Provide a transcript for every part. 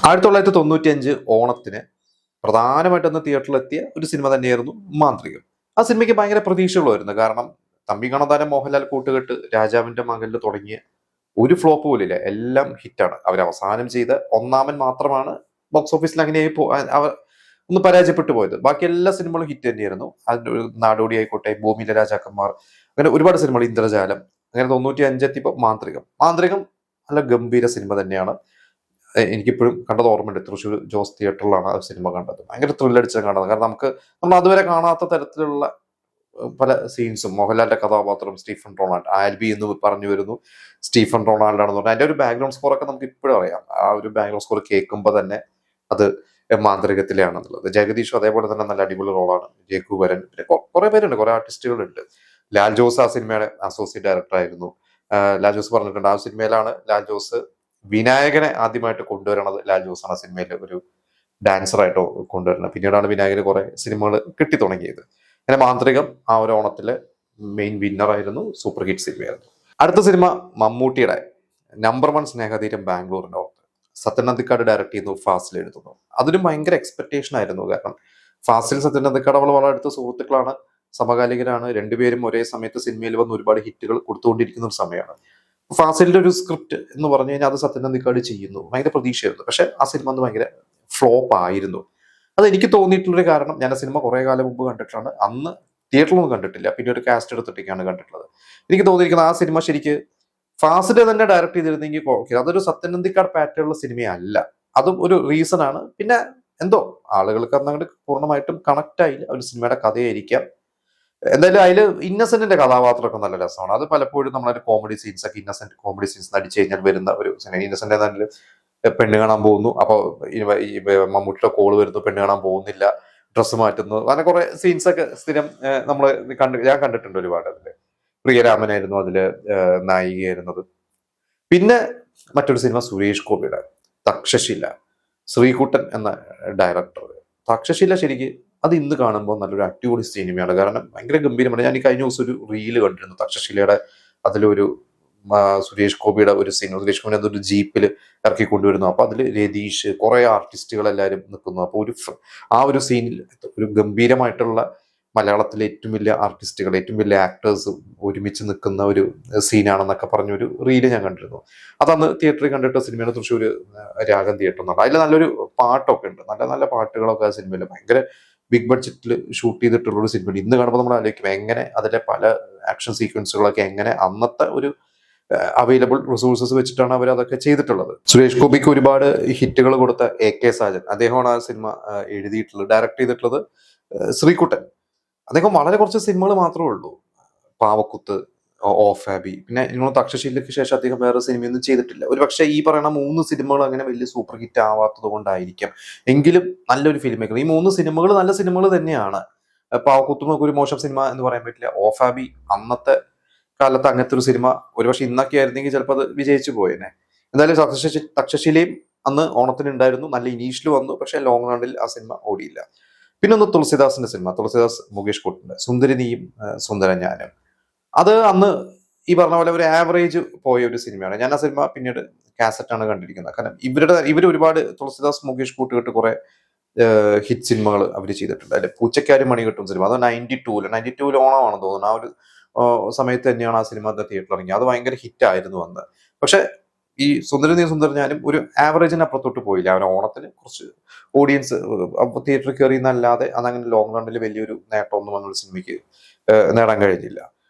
1995 ഓണത്തിന് പ്രധാനമായിട്ടൊന്ന് തിയേറ്ററിലെത്തിയ ഒരു സിനിമ തന്നെയായിരുന്നു മാന്ത്രികം. ആ സിനിമയ്ക്ക് ഭയങ്കര പ്രതീക്ഷകളുമായിരുന്നു. കാരണം തമ്പി കണതാരം മോഹൻലാൽ കൂട്ടുകെട്ട് രാജാവിന്റെ മകനിൽ തുടങ്ങിയ ഒരു ഫ്ലോപ്പ് പോലില്ല, എല്ലാം ഹിറ്റാണ്. അവർ അവസാനം ചെയ്ത ഒന്നാമൻ മാത്രമാണ് ബോക്സ് ഓഫീസിൽ അങ്ങനെയായി ഒന്ന് പരാജയപ്പെട്ടു പോയത്. ബാക്കി എല്ലാ സിനിമകളും ഹിറ്റ് തന്നെയായിരുന്നു. അതിന്റെ ഒരു നാടോടി ആയിക്കോട്ടെ, ഭൂമിയിലെ രാജാക്കന്മാർ, അങ്ങനെ ഒരുപാട് സിനിമകൾ, ഇന്ദ്രജാലം, അങ്ങനെ 95 മാന്ത്രികം. മാന്ത്രികം നല്ല ഗംഭീര സിനിമ തന്നെയാണ്. എനിക്കിപ്പോഴും കണ്ടത് ഓർമ്മയുണ്ട്. തൃശ്ശൂർ ജോസ് തിയേറ്ററിലാണ് ആ സിനിമ കണ്ടത്. ഭയങ്കര ത്രില്ലടിച്ച് കണ്ടത്. കാരണം നമ്മൾ അതുവരെ കാണാത്ത തരത്തിലുള്ള പല സീൻസും, മോഹൻലാലിന്റെ കഥാപാത്രം സ്റ്റീഫൻ റൊണാൾഡ്, ആൽബി എന്ന് പറഞ്ഞു വരുന്നു, സ്റ്റീഫൻ റൊണാൾഡ് ആണെന്ന് പറഞ്ഞാൽ അതിന്റെ ഒരു ബാക്ക്ഗ്രൗണ്ട് സ്കോർ ഒക്കെ നമുക്ക് ഇപ്പോഴും അറിയാം. ആ ഒരു ബാക്ക്ഗ്രൗണ്ട് സ്കോർ കേൾക്കുമ്പോൾ തന്നെ അത് മാന്ത്രികത്തിലാണെന്നുള്ളത്. ജഗദീഷും അതേപോലെ തന്നെ നല്ല അടിപൊളി റോളാണ്. ജേക്കുവരൻ, പിന്നെ കുറെ പേരുണ്ട്, കുറെ ആർട്ടിസ്റ്റുകളുണ്ട്. ലാൽ ജോസ് ആ സിനിമയുടെ അസോസിയേറ്റ് ഡയറക്ടർ ആയിരുന്നു. ലാൽ ജോസ് പറഞ്ഞിട്ടുണ്ട്, ആ സിനിമയിലാണ് ലാൽ ജോസ് വിനായകനെ ആദ്യമായിട്ട് കൊണ്ടുവരണത്. ലാൽ ജോസ് ആണ് ആ സിനിമയിൽ ഒരു ഡാൻസറായിട്ടോ കൊണ്ടുവരുന്നത്. പിന്നീടാണ് വിനായകന് കുറെ സിനിമകൾ കിട്ടി തുടങ്ങിയത്. അങ്ങനെ മാന്ത്രികം ആ ഒരു ഓണത്തിലെ മെയിൻ വിന്നർ ആയിരുന്നു. സൂപ്പർ ഹിറ്റ് സിനിമയായിരുന്നു. അടുത്ത സിനിമ മമ്മൂട്ടിയുടെ നമ്പർ 1 സ്നേഹതീരം ബാംഗ്ലൂരിന്റെ ഓർത്ത്. സത്യൻ അന്തിക്കാട് ഡയറക്ട് ചെയ്യുന്നു, ഫാസിൽ എഴുതുന്നു. അതിലും ഭയങ്കര എക്സ്പെക്ടേഷൻ ആയിരുന്നു. കാരണം ഫാസിൽ സത്യൻ അന്തിക്കാട് അവൾ വളരെ അടുത്ത സുഹൃത്തുക്കളാണ്, സമകാലികരാണ്. രണ്ടുപേരും ഒരേ സമയത്ത് സിനിമയിൽ വന്ന് ഒരുപാട് ഹിറ്റുകൾ കൊടുത്തുകൊണ്ടിരിക്കുന്ന ഒരു സമയമാണ്. ഫാസിലിന്റെ ഒരു സ്ക്രിപ്റ്റ് എന്ന് പറഞ്ഞു കഴിഞ്ഞാൽ അത് സത്യൻ അന്തിക്കാട് ചെയ്യുന്നു. ഭയങ്കര പ്രതീക്ഷയായിരുന്നു. പക്ഷെ ആ സിനിമ ഒന്ന് ഭയങ്കര ഫ്ലോപ്പ് ആയിരുന്നു. അത് എനിക്ക് തോന്നിയിട്ടുള്ളൊരു കാരണം, ഞാൻ ആ സിനിമ കുറെ കാലം മുമ്പ് കണ്ടിട്ടാണ്. അന്ന് തിയേറ്ററിലൊന്നും കണ്ടിട്ടില്ല, പിന്നെ ഒരു കാസ്റ്റ് എടുത്തിട്ടൊക്കെയാണ് കണ്ടിട്ടുള്ളത്. എനിക്ക് തോന്നിയിരിക്കുന്നത് ആ സിനിമ ശരിക്ക് ഫാസിലെ തന്നെ ഡയറക്ട് ചെയ്തിരുന്നെങ്കിൽ ഓക്കെ. അതൊരു സത്യൻ അന്തിക്കാട് പാറ്റേണുള്ള സിനിമയല്ല. അതും ഒരു റീസൺ ആണ്. പിന്നെ എന്തോ ആളുകൾക്ക് അന്നങ്ങോട്ട് പൂർണ്ണമായിട്ടും കണക്ട് ആയില്ല. ഒരു സിനിമയുടെ കഥയായിരിക്കാം. എന്തായാലും അതിൽ ഇന്നസെന്റിന്റെ കഥാപാത്രമൊക്കെ നല്ല രസമാണ്. അത് പലപ്പോഴും നമ്മളൊരു കോമഡി സീൻസ് ഒക്കെ, ഇന്നസെന്റ് കോമഡി സീൻസ് നടിച്ചു കഴിഞ്ഞാൽ വരുന്ന ഒരു സിനിമ. ഇന്നസെന്റ് തന്നെ പെണ്ണ് കാണാൻ പോകുന്നു, അപ്പൊ ഈ മമ്മൂട്ടിയുടെ കോള് വരുന്നു, പെണ്ണ് കാണാൻ പോകുന്നില്ല, ഡ്രസ്സ് മാറ്റുന്നു, അങ്ങനെ കുറെ സീൻസ് ഒക്കെ സ്ഥിരം ഞാൻ കണ്ടിട്ടുണ്ട് ഒരുപാട്. അതില് പ്രിയരാമനായിരുന്നു അതില് നായികയായിരുന്നത്. പിന്നെ മറ്റൊരു സിനിമ സുരേഷ് ഗോപിയുടെ തക്ഷശില, ശ്രീകുട്ടൻ എന്ന ഡയറക്ടർ. തക്ഷശില ശരിക്ക് അത് ഇന്ന് കാണുമ്പോൾ നല്ലൊരു അടിപൊളി സിനിമയാണ്. കാരണം ഭയങ്കര ഗംഭീരമാണ്. ഞാൻ ഈ കഴിഞ്ഞ ദിവസം ഒരു റീല് കണ്ടിരുന്നു തക്ഷശിലയുടെ. അതിലൊരു സുരേഷ് ഗോപിയുടെ ഒരു സീൻ, സുരേഷ് ഗോപിനെ അതൊരു ജീപ്പിൽ ഇറക്കി കൊണ്ടുവരുന്നു. അപ്പൊ അതിൽ രതീഷ്, കുറെ ആർട്ടിസ്റ്റുകൾ എല്ലാവരും നിൽക്കുന്നു. അപ്പൊ ആ ഒരു സീനിൽ ഒരു ഗംഭീരമായിട്ടുള്ള മലയാളത്തിലെ ഏറ്റവും വലിയ ആർട്ടിസ്റ്റുകൾ, ഏറ്റവും വലിയ ആക്ടേഴ്സ് ഒരുമിച്ച് നിൽക്കുന്ന ഒരു സീനാണെന്നൊക്കെ പറഞ്ഞൊരു റീല് ഞാൻ കണ്ടിരുന്നു. അതന്ന് തിയേറ്ററിൽ കണ്ടിട്ട് സിനിമയാണ്, തൃശ്ശൂർ രാഗം തിയേറ്റർ എന്നുണ്ട്. അതിൽ നല്ലൊരു പാട്ടൊക്കെ ഉണ്ട്, നല്ല നല്ല പാട്ടുകളൊക്കെ ആ സിനിമയിൽ. ഭയങ്കര ബിഗ് ബഡ്ജറ്റിൽ ഷൂട്ട് ചെയ്തിട്ടുള്ള ഒരു സിനിമയാണ്. ഇന്ന് കാണുമ്പോൾ നമ്മൾ ആലോചിക്കും എങ്ങനെ അതിലെ പല ആക്ഷൻ സീക്വൻസുകളൊക്കെ എങ്ങനെ അന്നത്തെ ഒരു അവൈലബിൾ റിസോഴ്സസ് വെച്ചിട്ടാണ് അവർ അതൊക്കെ ചെയ്തിട്ടുള്ളത്. സുരേഷ് ഗോപിക്ക് ഒരുപാട് ഹിറ്റുകൾ കൊടുത്ത AK സാജൻ, അദ്ദേഹമാണ് ആ സിനിമ എഴുതിയിട്ടുള്ളത്, ഡയറക്ട് ചെയ്തിട്ടുള്ളത് ശ്രീകുട്ടൻ. അദ്ദേഹം വളരെ കുറച്ച് സിനിമകൾ മാത്രമേ ഉള്ളൂ. പാവക്കുത്ത്, ഓഫാബി, പിന്നെ നിങ്ങൾ തക്ഷശീലയ്ക്ക് ശേഷം അദ്ദേഹം വേറെ സിനിമയൊന്നും ചെയ്തിട്ടില്ല. ഒരു പക്ഷേ ഈ പറയുന്ന 3 സിനിമകൾ അങ്ങനെ വലിയ സൂപ്പർ ഹിറ്റ് ആവാത്തത് കൊണ്ടായിരിക്കാം. എങ്കിലും നല്ലൊരു ഫിലിം മേക്കർ. ഈ 3 സിനിമകൾ നല്ല സിനിമകൾ തന്നെയാണ്. പാവക്കുത്തും ഒരു മോശം സിനിമ എന്ന് പറയാൻ പറ്റില്ല. ഓഫാബി അന്നത്തെ കാലത്ത് അങ്ങനത്തെ ഒരു സിനിമ ഒരുപക്ഷെ ഇന്നൊക്കെ ആയിരുന്നെങ്കിൽ ചിലപ്പോൾ അത് വിജയിച്ചു പോയേനെ. എന്തായാലും തക്ഷശിലയും അന്ന് ഓണത്തിന് ഉണ്ടായിരുന്നു, നല്ല ഇനീഷ്യൽ വന്നു. പക്ഷെ ലോങ് റണ്ണിൽ ആ സിനിമ ഓടിയില്ല. പിന്നെ ഒന്ന് തുളസിദാസിന്റെ സിനിമ, തുളസിദാസ് മുകേഷ് കൂട്ടിന്റെ സുന്ദരി നീയും സുന്ദരൻ ഞാനും. അത് അന്ന് ഈ പറഞ്ഞ പോലെ ഒരു ആവറേജ് പോയ ഒരു സിനിമയാണ്. ഞാൻ ആ സിനിമ പിന്നീട് കാസറ്റാണ് കണ്ടിരിക്കുന്നത്. കാരണം ഇവർ ഒരുപാട് തുളസിദാസ് മുകേഷ് കൂട്ടുകെട്ട് കുറെ ഹിറ്റ് സിനിമകൾ അവർ ചെയ്തിട്ടുണ്ട്. അതിൽ പൂച്ചക്കാരും മണി കിട്ടും സിനിമ, അത് 92 ഓണമാണെന്ന് തോന്നുന്നു. ആ ഒരു സമയത്ത് തന്നെയാണ് ആ സിനിമ തിയേറ്ററിൽ ഇറങ്ങി. അത് ഭയങ്കര ഹിറ്റ് ആയിരുന്നു അന്ന്. പക്ഷെ ഈ സുന്ദരി നീ സുന്ദരൻ ഞാനും ഒരു ആവറേജിന് അപ്പുറത്തോട്ട് പോയില്ല. അവൻ ഓണത്തിന് കുറച്ച് ഓഡിയൻസ് തിയേറ്ററിൽ കയറി എന്നല്ലാതെ അതങ്ങനെ ലോങ് റണ്ണിൽ വലിയൊരു നേട്ടമൊന്നും അങ്ങനെ സിനിമയ്ക്ക് നേടാൻ കഴിഞ്ഞില്ല.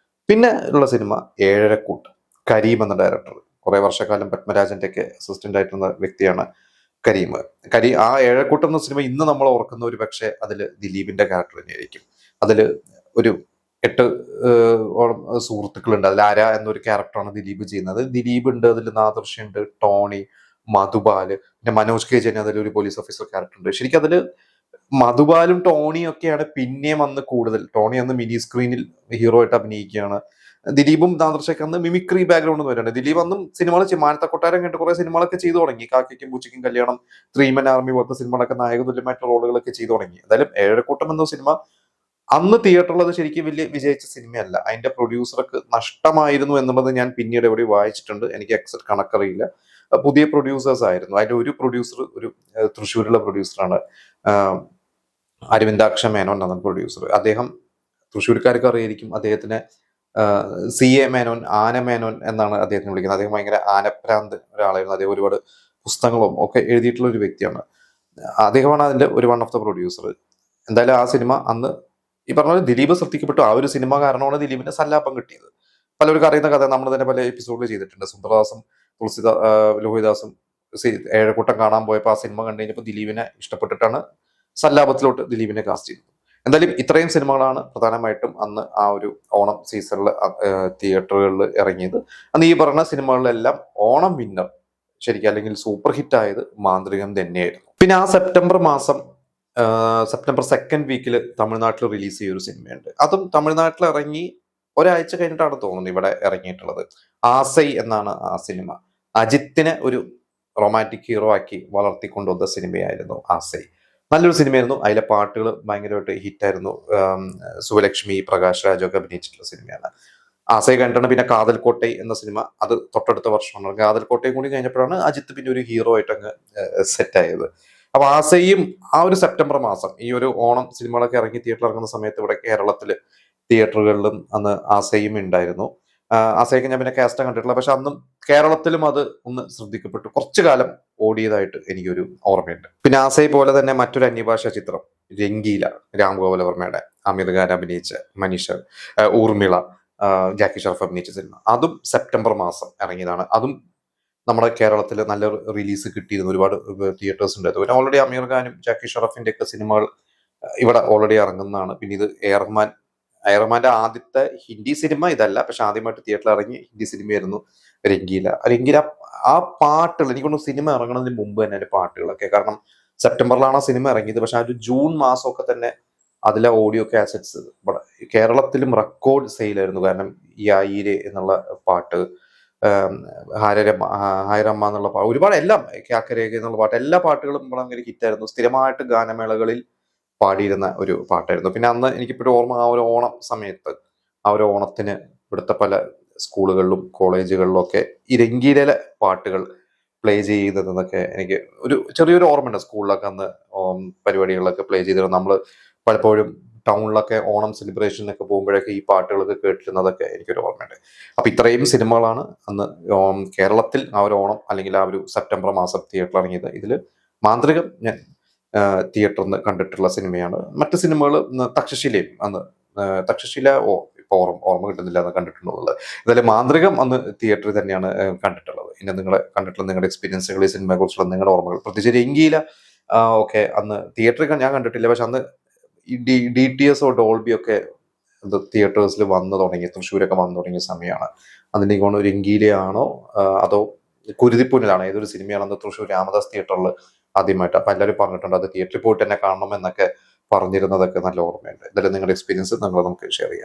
പിന്നെ ഉള്ള സിനിമ ഏഴരക്കൂട്ട്, കരീം എന്ന ഡയറക്ടർ. കുറെ വർഷക്കാലം പത്മരാജന്റെ ഒക്കെ അസിസ്റ്റന്റ് ആയിട്ടുള്ള വ്യക്തിയാണ് കരീം. ആ ഏഴരക്കൂട്ട് എന്ന സിനിമ ഇന്ന് നമ്മൾ ഓർക്കുന്ന ഒരു പക്ഷേ അതിൽ ദിലീപിന്റെ ക്യാരക്ടർ തന്നെയായിരിക്കും. അതിൽ ഒരു 8 സുഹൃത്തുക്കളുണ്ട്. അതിൽ ആര എന്നൊരു ക്യാരക്ടറാണ് ദിലീപ് ചെയ്യുന്നത്. ദിലീപ് ഉണ്ട്, അതിൽ നാദർഷ ഉണ്ട്, ടോണി, മധുബാല്, പിന്നെ മനോജ് കെ ജയൻ അതിലൊരു പോലീസ് ഓഫീസർ ക്യാരക്ടർ ഉണ്ട്. ശരിക്കും അതില് മധുബാലും ടോണിയും ഒക്കെയാണ് പിന്നെയും അന്ന് കൂടുതൽ. ടോണി അന്ന് മിനി സ്ക്രീനിൽ ഹീറോ ആയിട്ട് അഭിനയിക്കുകയാണ്. ദിലീപും നാദർഷയ്ക്ക് അന്ന് മിമിക്രി ബാക്ക്ഗ്രൗണ്ട് വരുന്നുണ്ട്. ദിലീപ് അന്നും സിനിമകൾ മാനത്ത കൊട്ടാരം കണ്ട് കുറെ സിനിമകളൊക്കെ ചെയ്തു തുടങ്ങി. കാക്കയ്ക്കും പൂച്ചയ്ക്കും കല്യാണം, 3 Men Army പോലത്തെ സിനിമകളൊക്കെ നായക തുല്യമായിട്ടുള്ള റോളുകളൊക്കെ ചെയ്തു തുടങ്ങി. എന്തായാലും ഏഴരക്കൂട്ടം എന്ന സിനിമ അന്ന് തിയേറ്ററിൽ അത് ശരിക്കും വലിയ വിജയിച്ച സിനിമയല്ല. അതിന്റെ പ്രൊഡ്യൂസർക്ക് നഷ്ടമായിരുന്നു എന്നുള്ളത് ഞാൻ പിന്നീട് എവിടെ വായിച്ചിട്ടുണ്ട്. എനിക്ക് എക്സാക്ട് കണക്കറിയില്ല. പുതിയ പ്രൊഡ്യൂസേഴ്സ് ആയിരുന്നു. അതിന്റെ ഒരു പ്രൊഡ്യൂസർ ഒരു തൃശ്ശൂരുള്ള പ്രൊഡ്യൂസറാണ്, അരവിന്ദാക്ഷ മേനോൻ എന്ന പ്രൊഡ്യൂസർ. അദ്ദേഹം തൃശ്ശൂർക്കാർക്ക് അറിയായിരിക്കും അദ്ദേഹത്തിന് CA മേനോൻ, ആന മേനോൻ എന്നാണ് അദ്ദേഹത്തിന് വിളിക്കുന്നത്. അദ്ദേഹം ഭയങ്കര ആനപ്രാന്ത് ഒരാളായിരുന്നു. അദ്ദേഹം ഒരുപാട് പുസ്തകങ്ങളും ഒക്കെ എഴുതിയിട്ടുള്ള ഒരു വ്യക്തിയാണ്. അദ്ദേഹമാണ് അതിന്റെ ഒരു വൺ ഓഫ് ദ പ്രൊഡ്യൂസർ. എന്തായാലും ആ സിനിമ അന്ന് ഈ പറഞ്ഞ പോലെ ദിലീപ് ശ്രദ്ധിക്കപ്പെട്ടു. ആ ഒരു സിനിമ കാരണമാണ് ദിലീപിന് സല്ലാപം കിട്ടിയത്. പലർക്കും അറിയുന്ന കഥ നമ്മൾ തന്നെ പല എപ്പിസോഡിൽ ചെയ്തിട്ടുണ്ട്. സുന്ദരദാസും ലോഹിദാസും ഏഴക്കൂട്ടം കാണാൻ പോയപ്പോൾ ആ സിനിമ കണ്ടു കഴിഞ്ഞപ്പോൾ ദിലീപിനെ ഇഷ്ടപ്പെട്ടിട്ടാണ് സല്ലാപത്തിലോട്ട് ദിലീപിനെ കാസ്റ്റ് ചെയ്തത്. എന്തായാലും ഇത്രയും സിനിമകളാണ് പ്രധാനമായിട്ടും അന്ന് ആ ഒരു ഓണം സീസണിൽ തിയേറ്ററുകളിൽ ഇറങ്ങിയത്. അന്ന് ഈ പറഞ്ഞ സിനിമകളിലെല്ലാം ഓണം വിന്നർ ശരിക്കും അല്ലെങ്കിൽ സൂപ്പർ ഹിറ്റ് ആയത് മാന്ത്രികം തന്നെയായിരുന്നു. പിന്നെ ആ സെപ്റ്റംബർ 2nd വീക്കിൽ തമിഴ്നാട്ടിൽ റിലീസ് ചെയ്ത ഒരു സിനിമയുണ്ട്. അതും തമിഴ്നാട്ടിൽ ഇറങ്ങി ഒരാഴ്ച കഴിഞ്ഞിട്ടാണ് തോന്നുന്നു ഇവിടെ ഇറങ്ങിയിട്ടുള്ളത്. ആസൈ എന്നാണ് ആ സിനിമ. അജിത്തിനെ ഒരു റൊമാൻറ്റിക് ഹീറോ ആക്കി വളർത്തിക്കൊണ്ടുവന്ന സിനിമയായിരുന്നു ആസൈ. നല്ലൊരു സിനിമയായിരുന്നു. അതിലെ പാട്ടുകൾ ഭയങ്കരമായിട്ട് ഹിറ്റായിരുന്നു. സുവലക്ഷ്മി, പ്രകാശ് രാജ് ഒക്കെ അഭിനയിച്ചിട്ടുള്ള സിനിമയാണ്. ആസൈ കണ്ടിട്ടാണ് പിന്നെ കാതൽ കോട്ടൈ എന്ന സിനിമ, അത് തൊട്ടടുത്ത വർഷമാണ്. കാതൽ കോട്ടയും കൂടി കഴിഞ്ഞപ്പോഴാണ് അജിത്ത് പിന്നെ ഒരു ഹീറോ ആയിട്ട് അങ്ങ് സെറ്റ് ആയത്. അപ്പൊ ആസൈയും ആ ഒരു സെപ്റ്റംബർ മാസം ഈ ഒരു ഓണം സിനിമകളൊക്കെ ഇറങ്ങി തിയേറ്ററിൽ ഇറങ്ങുന്ന സമയത്ത് ഇവിടെ കേരളത്തില് തിയേറ്ററുകളിലും അന്ന് ആസൈയും ഉണ്ടായിരുന്നു. ആസൈക്ക് ഞാൻ പിന്നെ കാസ്റ്റ് കണ്ടിട്ടില്ല, പക്ഷെ അന്നും കേരളത്തിലും അത് ഒന്ന് ശ്രദ്ധിക്കപ്പെട്ടു. കുറച്ചു കാലം ഓടിയതായിട്ട് എനിക്കൊരു ഓർമ്മയുണ്ട്. പിന്നെ ആസൈ പോലെ തന്നെ മറ്റൊരു അന്യഭാഷാ ചിത്രം രംഗീല, രാംഗോപാൽ വർമ്മയുടെ, അമീർ ഖാൻ അഭിനയിച്ച, മനീഷ, ഊർമിള, ജാക്കി ഷറഫ് അഭിനയിച്ച സിനിമ, അതും സെപ്റ്റംബർ മാസം ഇറങ്ങിയതാണ്. അതും നമ്മുടെ കേരളത്തിൽ നല്ല റിലീസ് കിട്ടിയിരുന്നു. ഒരുപാട് തിയേറ്റേഴ്സ് ഉണ്ടായിരുന്നു. പിന്നെ ഓൾറെഡി അമീർ ഖാനും ജാക്കി ഷറഫിന്റെ ഒക്കെ സിനിമകൾ ഇവിടെ ഓൾറെഡി ഇറങ്ങുന്നതാണ്. പിന്നെ ഇത് എയർമാന്റെ ആദ്യത്തെ ഹിന്ദി സിനിമ ഇതല്ല, പക്ഷെ ആദ്യമായിട്ട് തിയേറ്ററിൽ ഇറങ്ങി ഹിന്ദി സിനിമയായിരുന്നു രംഗീല. ആ പാട്ടുകൾ എനിക്കൊന്ന് സിനിമ ഇറങ്ങുന്നതിന് മുമ്പ് തന്നെ അതിന്റെ പാട്ടുകളൊക്കെ, കാരണം സെപ്റ്റംബറിലാണ് ആ സിനിമ ഇറങ്ങിയത്, പക്ഷെ ആ ഒരു ജൂൺ മാസമൊക്കെ തന്നെ അതിലെ ഓഡിയോ കാസറ്റ്സ് ഇവിടെ കേരളത്തിലും റെക്കോർഡ് സെയിലായിരുന്നു. കാരണം ഈ ആയിരെ എന്നുള്ള പാട്ട്, ഹായരമ്മ എന്നുള്ള പാട്ട്, ഒരുപാട് എല്ലാം, ക്യാക്കരേഖ എന്നുള്ള പാട്ട്, എല്ലാ പാട്ടുകളും ഭയങ്കര ഹിറ്റായിരുന്നു. സ്ഥിരമായിട്ട് ഗാനമേളകളിൽ പാടിയിരുന്ന ഒരു പാട്ടായിരുന്നു. പിന്നെ അന്ന് എനിക്കിപ്പോഴും ഓർമ്മ, ആ ഒരു ഓണം സമയത്ത്, ആ ഒരു ഓണത്തിന് ഇവിടുത്തെ പല സ്കൂളുകളിലും കോളേജുകളിലും ഒക്കെ ഈ രംഗീലയിലെ പാട്ടുകൾ പ്ലേ ചെയ്യുന്നതെന്നൊക്കെ എനിക്ക് ഒരു ചെറിയൊരു ഓർമ്മയുണ്ട്. സ്കൂളിലൊക്കെ അന്ന് പരിപാടികളിലൊക്കെ പ്ലേ ചെയ്തിരുന്നു. നമ്മൾ പലപ്പോഴും ടൗണിലൊക്കെ ഓണം സെലിബ്രേഷനൊക്കെ പോകുമ്പോഴൊക്കെ ഈ പാട്ടുകളൊക്കെ കേട്ടിരുന്നതൊക്കെ എനിക്കൊരു ഓർമ്മയുണ്ട്. അപ്പൊ ഇത്രയും സിനിമകളാണ് അന്ന് കേരളത്തിൽ ആ ഒരു ഓണം അല്ലെങ്കിൽ ആ ഒരു സെപ്റ്റംബർ മാസം തിയേറ്ററിൽ ഇറങ്ങിയത്. ഇതിൽ മാന്ത്രികം ഞാൻ തിയേറ്ററിൽ നിന്ന് കണ്ടിട്ടുള്ള സിനിമയാണ്. മറ്റു സിനിമകൾ തക്ഷശിലയും അന്ന് തക്ഷശില ഇപ്പൊ ഓർമ്മ കിട്ടുന്നില്ല എന്ന് കണ്ടിട്ടുള്ളത്. എന്തായാലും മാന്ത്രികം അന്ന് തിയേറ്ററിൽ തന്നെയാണ് കണ്ടിട്ടുള്ളത്. ഇനി നിങ്ങളെ കണ്ടിട്ടുള്ള നിങ്ങളുടെ എക്സ്പീരിയൻസുകൾ, ഈ സിനിമയെ കുറിച്ചുള്ള നിങ്ങളുടെ ഓർമ്മകൾ, പ്രത്യേകിച്ച് രംഗീല ഒക്കെ അന്ന് തിയേറ്ററിൽ ഞാൻ കണ്ടിട്ടില്ല, പക്ഷെ അന്ന് ഈ DTS ഡോൾബി ഒക്കെ തിയേറ്റേഴ്സിൽ വന്നു തുടങ്ങി, തൃശ്ശൂരൊക്കെ വന്നു തുടങ്ങിയ സമയമാണ്. അതിന്റെ കൊണ്ട് രംഗീലയാണോ അതോ കുരുതിപ്പൂനിലാണോ, ഏതൊരു സിനിമയാണെന്ന് തൃശ്ശൂർ രാമദാസ് തിയേറ്ററിൽ ആദ്യമായിട്ട്. അപ്പൊ എല്ലാവരും പറഞ്ഞിട്ടുണ്ട് അത് തിയേറ്ററിൽ പോയിട്ട് തന്നെ കാണണം എന്നൊക്കെ പറഞ്ഞിരുന്നതൊക്കെ നല്ല ഓർമ്മയുണ്ട്. എന്തായാലും നിങ്ങളുടെ എക്സ്പീരിയൻസ് നമുക്ക് ഷെയർ ചെയ്യാം.